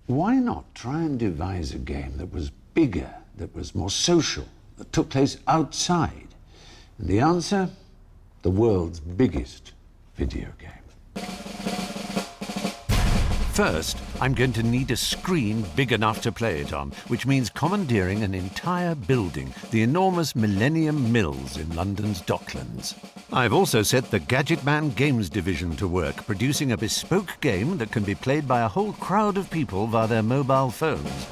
Why not try and devise a game that was bigger, that was more social, that took place outside? And the answer? The world's biggest video game. First, I'm going to need a screen big enough to play it on, which means commandeering an entire building, the enormous Millennium Mills in London's Docklands. I've also set the Gadget Man Games division to work, producing a bespoke game that can be played by a whole crowd of people via their mobile phones.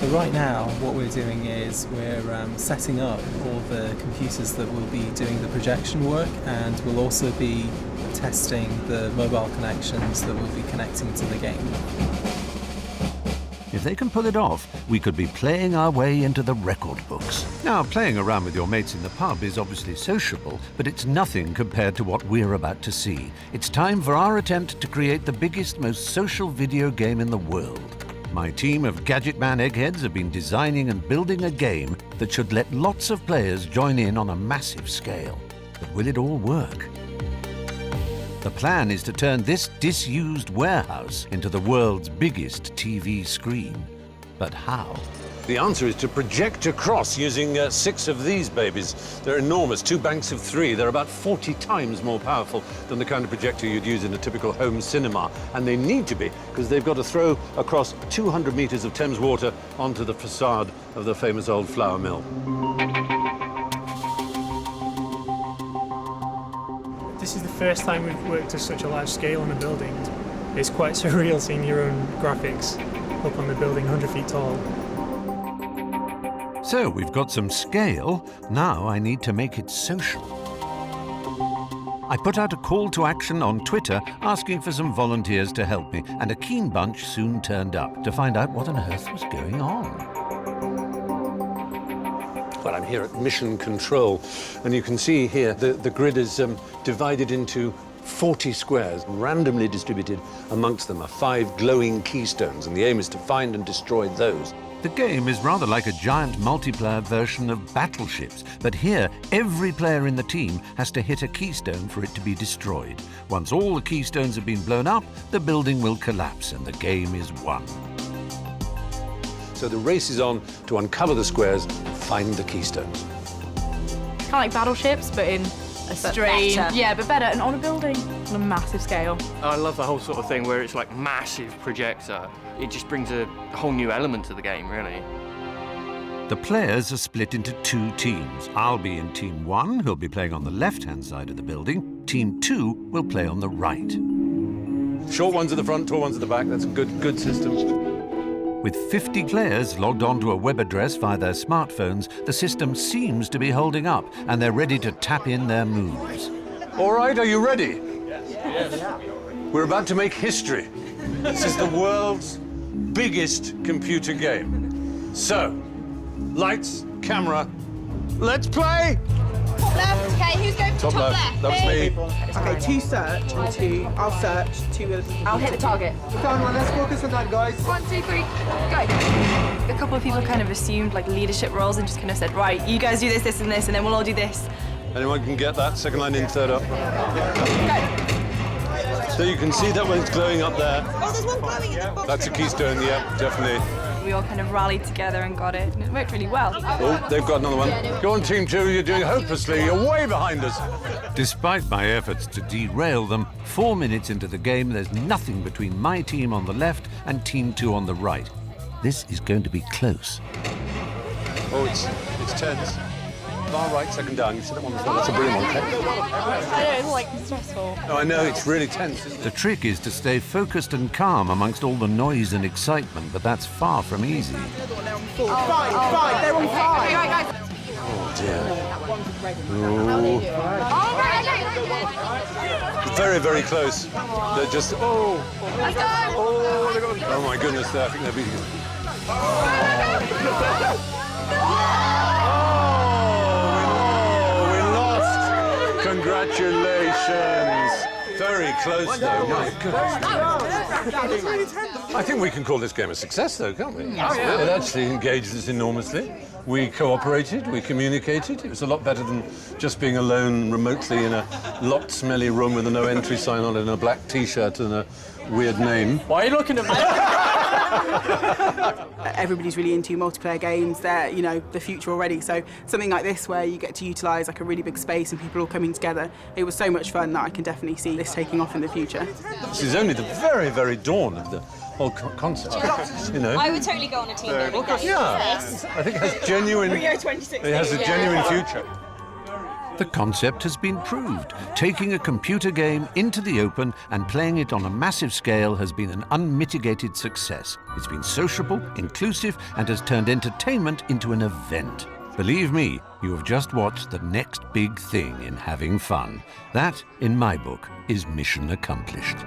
So right now, what we're doing is we're setting up all the computers that will be doing the projection work, and we'll also be testing the mobile connections that will be connecting to the game. If they can pull it off, we could be playing our way into the record books. Now, playing around with your mates in the pub is obviously sociable, but it's nothing compared to what we're about to see. It's time for our attempt to create the biggest, most social video game in the world. My team of Gadget Man eggheads have been designing and building a game that should let lots of players join in on a massive scale. But will it all work? The plan is to turn this disused warehouse into the world's biggest TV screen. But how? The answer is to project across using 6 of these babies. They're enormous, 2 banks of 3. They're about 40 times more powerful than the kind of projector you'd use in a typical home cinema. And they need to be, because they've got to throw across 200 metres of Thames water onto the facade of the famous old flour mill. This is the first time we've worked to such a large scale on a building. It's quite surreal seeing your own graphics up on the building 100 feet tall. So we've got some scale, now I need to make it social. I put out a call to action on Twitter asking for some volunteers to help me, and a keen bunch soon turned up to find out what on earth was going on. Well, I'm here at Mission Control, and you can see here the grid is divided into 40 squares, randomly distributed amongst them are 5 glowing keystones, and the aim is to find and destroy those. The game is rather like a giant multiplayer version of Battleships, but here every player in the team has to hit a keystone for it to be destroyed. Once all the keystones have been blown up, the building will collapse and the game is won. So the race is on to uncover the squares and find the keystones. Kind of like Battleships, but in a strange... Yeah, but better, and on a building, on a massive scale. I love the whole sort of thing where it's like massive projector. It just brings a whole new element to the game, really. The players are split into 2 teams. I'll be in Team 1, who'll be playing on the left-hand side of the building. Team 2 will play on the right. Short ones at the front, tall ones at the back. That's a good system. With 50 players logged onto a web address via their smartphones, the system seems to be holding up, and they're ready to tap in their moves. All right, are you ready? Yes. We're about to make history. This is the world's biggest computer game. So, lights, camera, let's play! Top left. Okay, who's going for top left? That was me. Okay, 2 search and 2. I'll search. 2 will. I'll hit the target. Come on, let's focus on that, guys. 1, 2, 3, go. A couple of people kind of assumed like leadership roles and just kind of said, right, you guys do this, this, and this, and then we'll all do this. Anyone can get that? Second line in, third up. Go. So you can see that one's glowing up there. Oh, there's one glowing in the box. That's a keystone, yeah, definitely. We all kind of rallied together and got it, and it worked really well. Oh, they've got another one. Go on, Team 2, you're doing hopelessly. You're way behind us. Despite my efforts to derail them, 4 minutes into the game, there's nothing between my team on the left and Team 2 on the right. This is going to be close. Oh, it's tense. Far right, second down. You see that one before? That's a brilliant one, okay? I know, it's like stressful. Oh, I know, it's really tense, isn't it? The trick is to stay focused and calm amongst all the noise and excitement, but that's far from easy. 5, they're on 5. Okay, right, guys. Oh, dear. Oh. Very, very close. They're just... Oh, my goodness, I think they're beating us. Congratulations! Very close, though. My goodness. I think we can call this game a success, though, can't we? It actually engaged us enormously. We cooperated, we communicated. It was a lot better than just being alone remotely in a locked, smelly room with a no entry sign on it and a black T-shirt and a weird name. Why are you looking at me? Everybody's really into multiplayer games. They're, you know, the future already. So something like this where you get to utilise like a really big space and people all coming together, it was so much fun that I can definitely see this taking off in the future. This is only the very, very dawn of the whole concept. You know. I would totally go on a team building game. Yeah, I think it has genuine. Rio 2016. It has a genuine future. The concept has been proved. Taking a computer game into the open and playing it on a massive scale has been an unmitigated success. It's been sociable, inclusive, and has turned entertainment into an event. Believe me, you have just watched the next big thing in having fun. That, in my book, is mission accomplished.